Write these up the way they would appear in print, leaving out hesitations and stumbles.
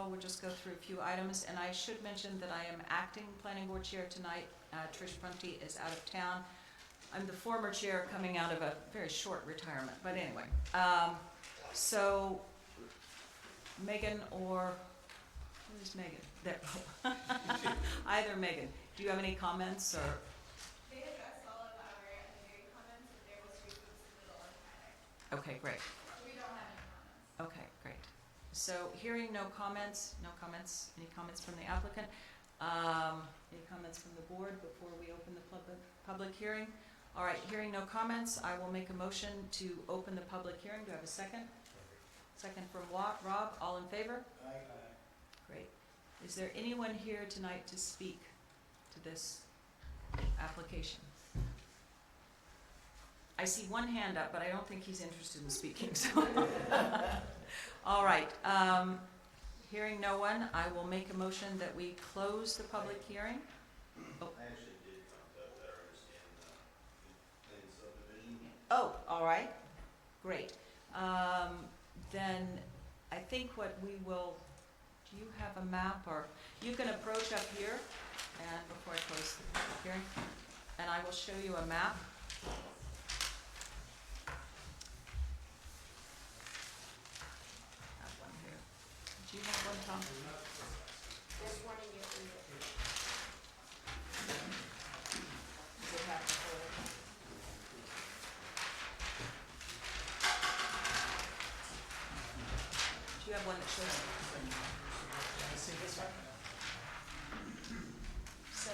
call, we'll just go through a few items, and I should mention that I am acting planning board chair tonight. Trish Prunty is out of town. I'm the former chair coming out of a very short retirement, but anyway. So Megan or, who's Megan? There. Either Megan. Do you have any comments or? They addressed all of our engineering comments, but there was street food submittal on Friday. Okay, great. We don't have any comments. Okay, great. So hearing no comments, any comments from the applicant? Any comments from the board before we open the public hearing? All right, hearing no comments, I will make a motion to open the public hearing. Do I have a second? Second from Rob, all in favor? Aye. Great. Is there anyone here tonight to speak to this application? I see one hand up, but I don't think he's interested in speaking, so. All right, hearing no one, I will make a motion that we close the public hearing. Oh. I actually did better understand the planned subdivision. Oh, all right, great. Then I think what we will, do you have a map, or you can approach up here and before I close the public hearing, and I will show you a map. I have one here. Do you have one, Tom? There's one in your email. Does it have the photo? Do you have one that shows it? So,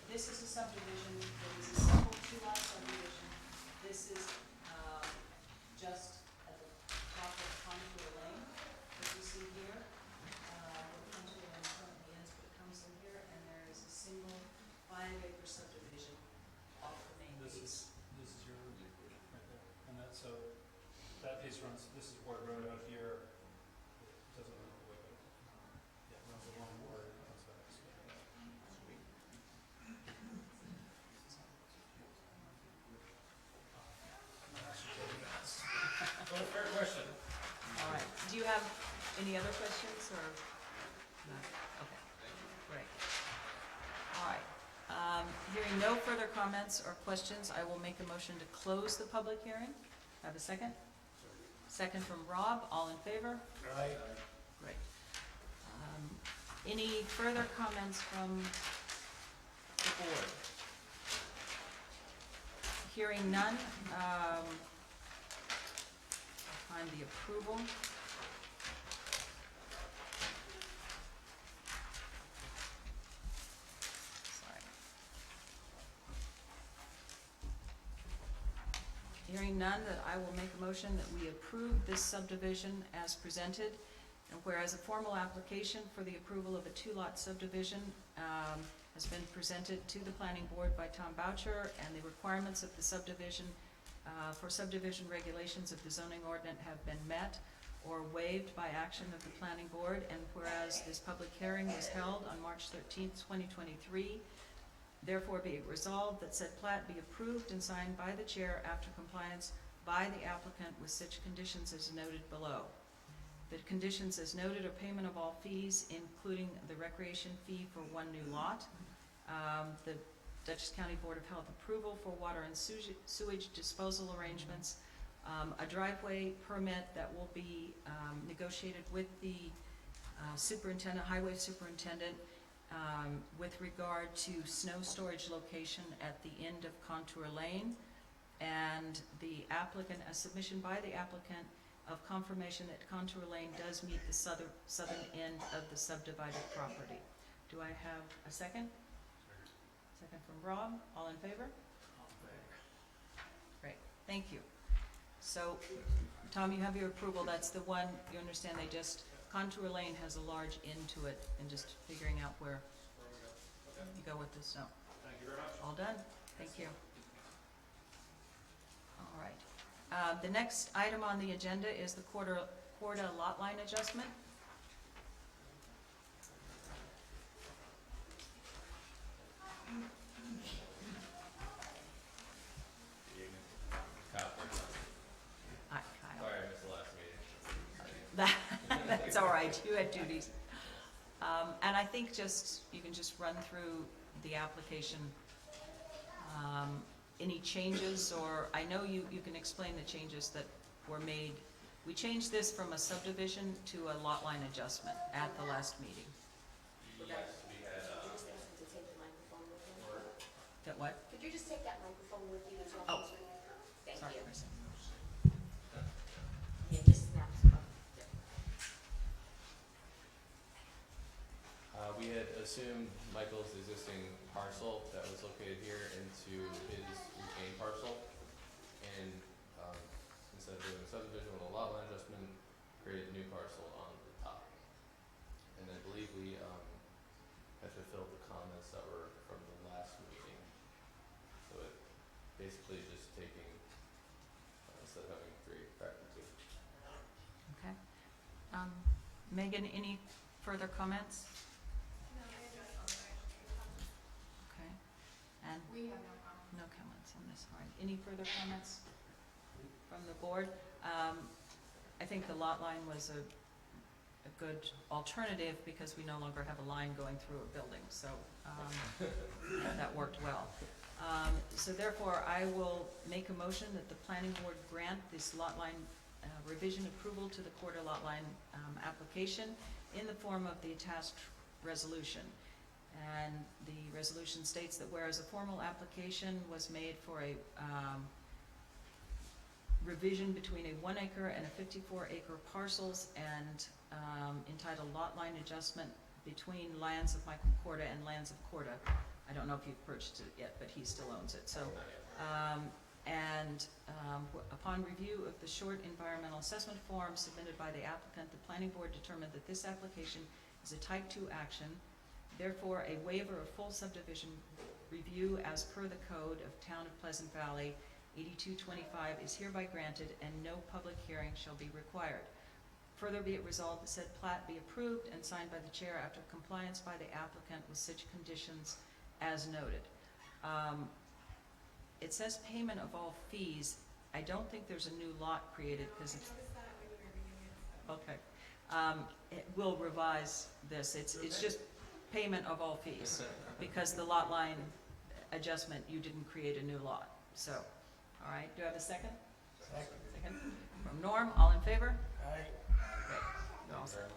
this is a subdivision that is a simple two-lot subdivision. This is just at the top of Contour Lane, as you see here. Where Contour Lane currently is, but it comes in here, and there is a single 5-acre subdivision off the main piece. This is your route right there, and that, so that piece runs, this is Ward Road out here. It doesn't run all the way, but yeah, it runs along Ward and comes back. Well, fair question. All right, do you have any other questions, or? No? Okay, great. All right, hearing no further comments or questions, I will make a motion to close the public hearing. Have a second? Second from Rob, all in favor? Aye. Great. Any further comments from the board? Hearing none, I'll find the approval. Sorry. Hearing none, that I will make a motion that we approve this subdivision as presented. And whereas a formal application for the approval of a two-lot subdivision has been presented to the planning board by Tom Boucher, and the requirements of the subdivision for subdivision regulations of the zoning ordinance have been met or waived by action of the planning board, and whereas this public hearing was held on March 13th, 2023, therefore be it resolved that said plat be approved and signed by the chair after compliance by the applicant with such conditions as noted below. The conditions as noted are payment of all fees, including the recreation fee for one new lot, the Dutchess County Board of Health approval for water and sewage disposal arrangements, a driveway permit that will be negotiated with the superintendent, highway superintendent, with regard to snow storage location at the end of Contour Lane, and the applicant, a submission by the applicant of confirmation that Contour Lane does meet the southern end of the subdivided property. Do I have a second? Second from Rob. All in favor? Great. Thank you. So, Tom, you have your approval. That's the one, you understand they just, Contour Lane has a large end to it, and just figuring out where you go with this. No. Thank you very much. All done? Thank you. All right. The next item on the agenda is the Corda lot line adjustment. Kyle. Hi, Kyle. Sorry I missed the last meeting. That's all right. right, you had duties. And I think you can just run through the application. Any changes, or I know you can explain the changes that were made. We changed this from a subdivision to a lot line adjustment at the last meeting. Yes, we had, Could you just ask him to take the microphone with him? That what? Could you just take that microphone with you as well? Oh. Thank Sorry, you. Marissa. Yeah, just snap. We had assumed Michael's existing parcel that was located here into his retained parcel. And instead of doing a subdivision with a lot line adjustment, created a new parcel on the top. And I believe we had fulfilled the comments that were from the last meeting. So it basically is just taking, instead of having 3, back to 2. Okay. Megan, any further comments? No, I addressed all the comments. Okay. And We have no comments. no comments on this, all right. Any further comments from the board? I think the lot line was a good alternative because we no longer have a line going through a building, so that worked well. So therefore, I will make a motion that the planning board grant this lot line revision approval to the quarter lot line application in the form of the attached resolution. And the resolution states that whereas a formal application was made for a revision between a 1 acre and a 54 acre parcels and entitled lot line adjustment between lands of Michael Corda and lands of Corda. I don't know if you've purchased it yet, but he still owns it. So, upon review of the short environmental assessment form submitted by the applicant, the planning board determined that this application is a type 2 action. Therefore, a waiver of full subdivision review as per the code of Town of Pleasant Valley 8225 is hereby granted and no public hearing shall be required. Further be it resolved that said plat be approved and signed by the chair after compliance by the applicant with such conditions as noted. It says payment of all fees. I don't think there's a new lot created because it's, I noticed that when you were reading it, so. okay. It will revise this. It's just payment of all fees because the lot line adjustment, you didn't create a new lot. So, all right, do I have a second? Second. From Norm, all in favor? Aye. Great. You're all set.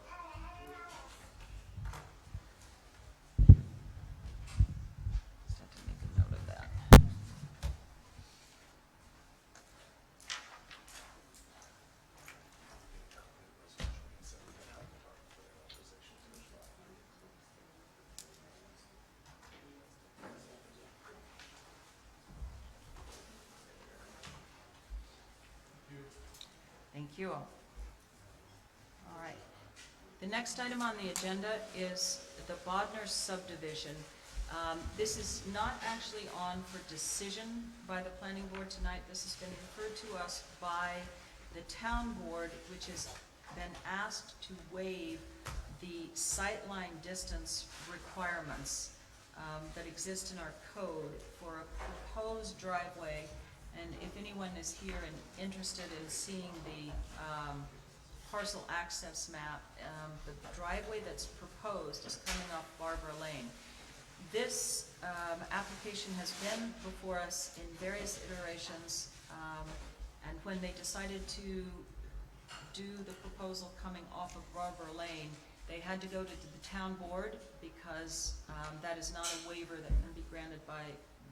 Just have to make a note of that. Thank you. All right. The next item on the agenda is the Bodnar subdivision. This is not actually on for decision by the planning board tonight. This has been referred to us by the town board, which has been asked to waive the sightline distance requirements that exist in our code for a proposed driveway. And if anyone is here and interested in seeing the parcel access map, the driveway that's proposed is coming off Barbara Lane. This application has been before us in various iterations, and when they decided to do the proposal coming off of Barbara Lane, they had to go to the town board because that is not a waiver that can be granted by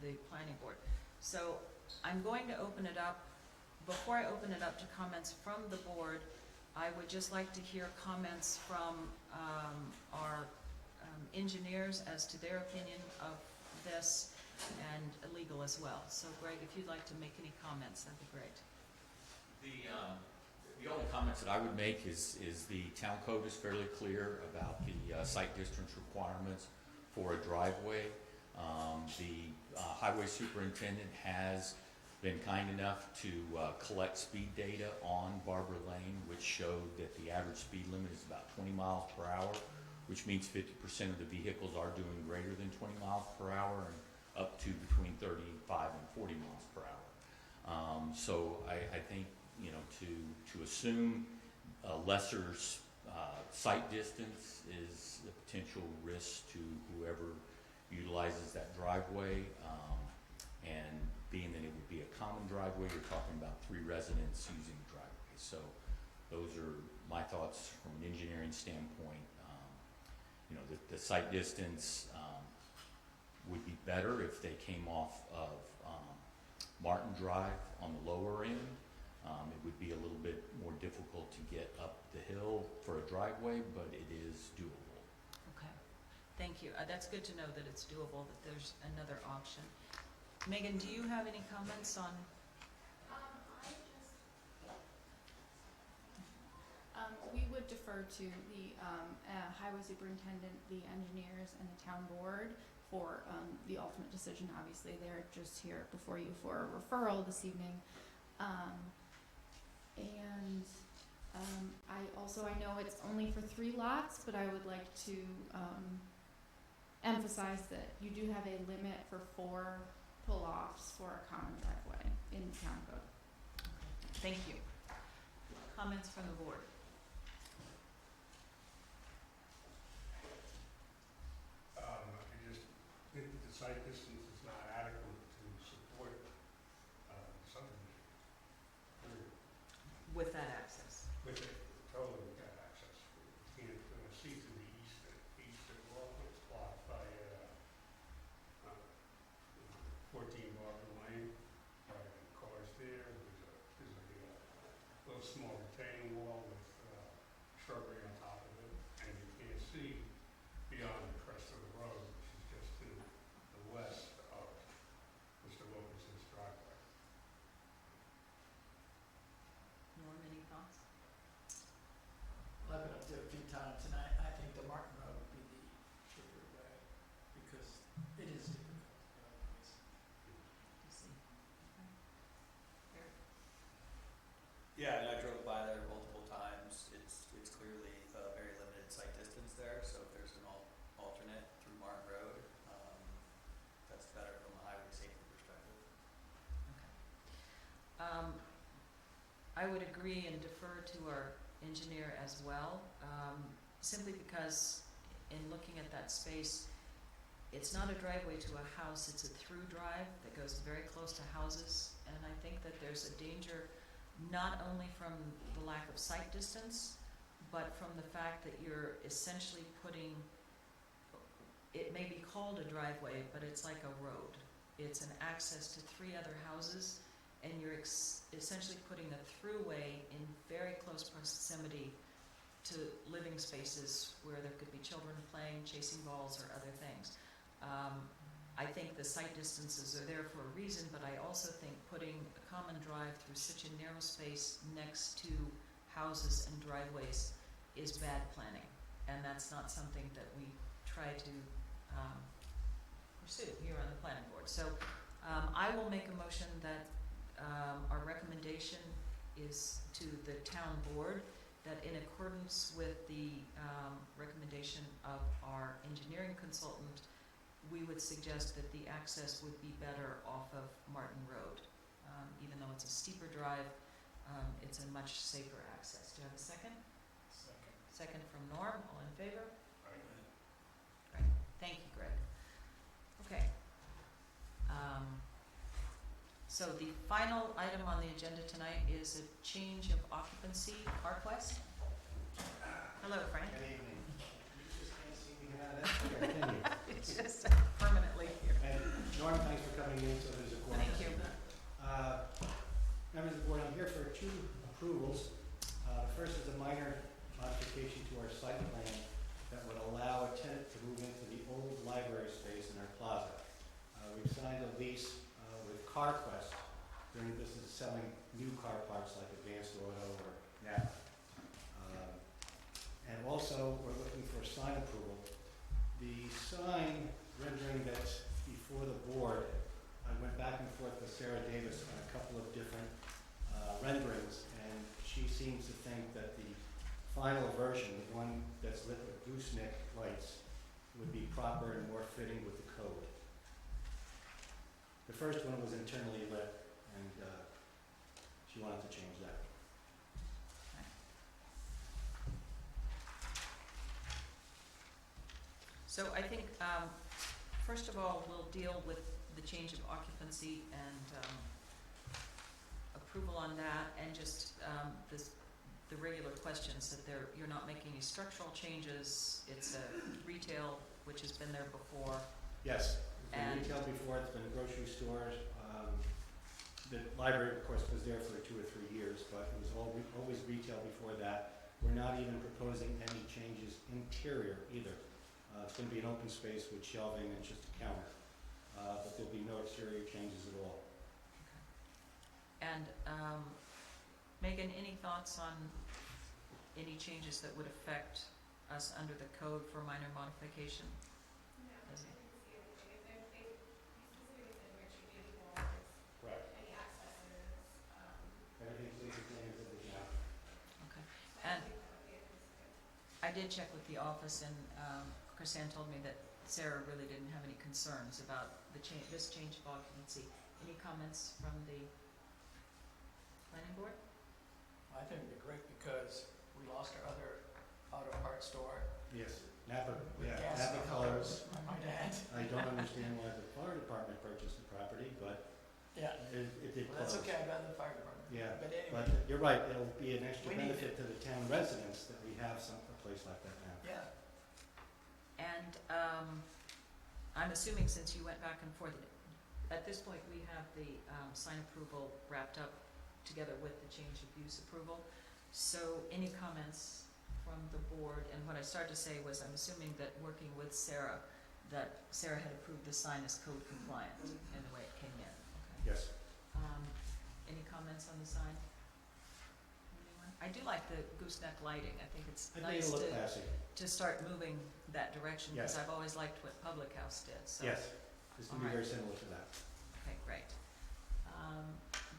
the planning board. So I'm going to open it up. Before I open it up to comments from the board, I would just like to hear comments from our engineers as to their opinion of this and legal as well. So Greg, if you'd like to make any comments, that'd be great. The only comments that I would make is the town code is fairly clear about the site distance requirements for a driveway. The highway superintendent has been kind enough to collect speed data on Barbara Lane, which showed that the average speed limit is about 20 miles per hour, which means 50% of the vehicles are doing greater than 20 miles per hour and up to between 35 and 40 miles per hour. So I think, you know, to assume a lesser Sight distance is a potential risk to whoever utilizes that driveway. And being that it would be a common driveway, you're talking about 3 residents using the driveway. So those are my thoughts from an engineering standpoint. You know, the sight distance would be better if they came off of Martin Drive on the lower end. It would be a little bit more difficult to get up the hill for a driveway, but it is doable. Okay, thank you. That's good to know that it's doable, that there's another option. Megan, do you have any comments on, We would defer to the highway superintendent, the engineers, and the town board for the ultimate decision. Obviously, they're just here before you for a referral this evening. I know it's only for 3 lots, but I would like to emphasize that you do have a limit for 4 pull-offs for a common driveway in town code. thank you. Comments from the board? I just think that the site distance is not adequate to support subdivision. Period. With that access? With it, totally got access. You can't see to the eastern wall, it's blocked by 14 Barber Lane, driving cars there. There's a little small retaining wall with shrubbery on top of it, and you can't see beyond the crest of the road, which is just to the west of Mr. Wilkinson's driveway. Norm, any thoughts? Well, I've been up there a few times, and I think the Martin Road would be the preferred way, because it is difficult to go otherwise. You see? Eric? Yeah, and I drove by there multiple times. It's clearly a very limited sight distance there, so if there's an alternate through Martin Road, that's better from a highway safety perspective. I would agree and defer to our engineer as well, simply because in looking at that space, it's not a driveway to a house, it's a through drive that goes very close to houses, and I think that there's a danger not only from the lack of sight distance, but from the fact that you're essentially putting, it may be called a driveway, but it's like a road. It's an access to 3 other houses, and you're essentially putting a throughway in very close proximity to living spaces where there could be children playing, chasing balls, or other things. I think the sight distances are there for a reason, but I also think putting a common drive through such a narrow space next to houses and driveways is bad planning, and that's not something that we try to pursue here on the planning board. So I will make a motion that our recommendation is to the town board that in accordance with the recommendation of our engineering consultant, we would suggest that the access would be better off of Martin Road. Even though it's a steeper drive, it's a much safer access. Do you have a second? Second. Second from Norm, all in favor? Right? Great, thank you, Greg. Okay. So the final item on the agenda tonight is a change of occupancy, CarQuest. Hello, Frank. Good evening. You just can't see me out of that chair, can you? It's just permanently here. And Norm, thanks for coming in, so there's a quorum. Thank you. Members of the board, I'm here for 2 approvals. The first is a minor modification to our site plan that would allow a tenant to move into the old library space in our plaza. We've signed a lease with CarQuest during the business of selling new car parts like Advanced Auto or NAPA. And also, we're looking for sign approval. The sign rendering that's before the board, I went back and forth with Sarah Davis on a couple of different renderings, and she seems to think that the final version, the one that's lit with gooseneck lights, would be proper and more fitting with the code. The first one was internally lit, and she wanted to change that. So I think, first of all, we'll deal with the change of occupancy and approval on that, and just the regular questions that you're not making any structural changes. It's a retail, which has been there before. Yes, it's been And- retail before, it's been a grocery store. The library, of course, was there for 2 or 3 years, but it was always retail before that. We're not even proposing any changes interior either. It's gonna be an open space with shelving and just a counter, but there'll be no exterior changes at all. And Megan, any thoughts on any changes that would affect us under the code for minor modification? As- Correct. Everything's in the same as it is now. Okay. And I did check with the office, and Chrisanne told me that Sarah really didn't have any concerns about this change of occupancy. Any comments from the planning board? I think it'd be great because we lost our other auto parts store. Yes, Napa, with yeah, gas Napa Colors. I might add. I don't understand why the fire department purchased the property, but Yeah, it did well, close. that's okay, I'd rather the fire department. Yeah, But anyway, but you're right, it'll be an extra We need benefit to the town residents that we have a place like that now. yeah, And I'm assuming since you went back and forth, at this point, we have the sign approval wrapped up together with the change of use approval. So any comments from the board? And what I started to say was, I'm assuming that working with Sarah, that Sarah had approved the sign as code compliant in the way it came in. Okay. Yes. Any comments on the sign? Anyone? I do like the gooseneck lighting. I think it's I think nice it'll look classy. to start moving that direction, because Yes. I've always liked what Public House did, so. Yes, this will be Alright. very similar to that. Okay, great.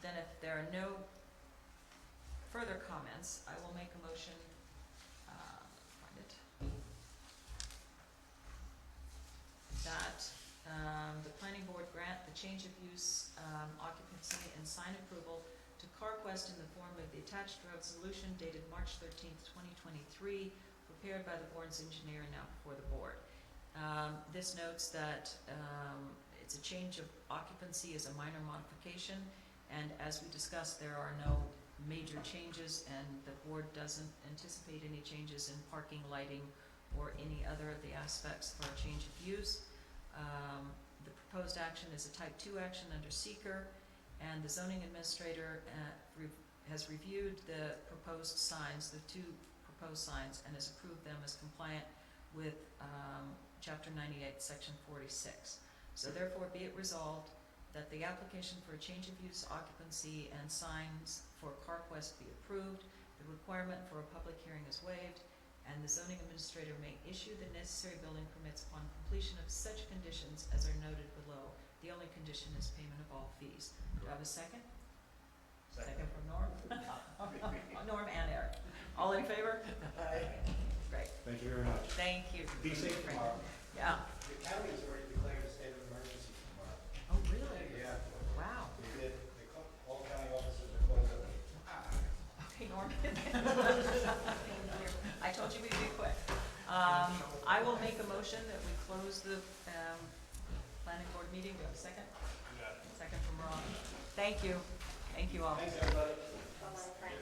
Then if there are no further comments, I will make a motion, find it, that the planning board grant the change of use, occupancy and sign approval to CarQuest in the form of the attached resolution dated March 13th, 2023, prepared by the board's engineer and now before the board. This notes that it's a change of occupancy as a minor modification, and as we discussed, there are no major changes, and the board doesn't anticipate any changes in parking, lighting, or any other of the aspects for a change of use. The proposed action is a type 2 action under seeker, and the zoning administrator has reviewed the proposed signs, the 2 proposed signs, and has approved them as compliant with Chapter 98, Section 46. So therefore be it resolved that the application for a change of use, occupancy, and signs for CarQuest be approved, the requirement for a public hearing is waived, and the zoning administrator may issue the necessary building permits upon completion of such conditions as are noted below. The only condition is payment of all fees. Do I have a second? Second from Norm? Norm and Eric. All in favor? Great, Thank you very much. thank you. Be safe Great. tomorrow. Yeah. The county has already declared a state of emergency tomorrow. Oh, really? Yeah. Wow. They did, all county offices are closed at Okay, Norm. I told you we'd be quick. I will make a motion that we close the planning board meeting. Do you have a second? Second from Ron. Thank you. Thank you all. Thanks, everybody. Bye-bye, Frank.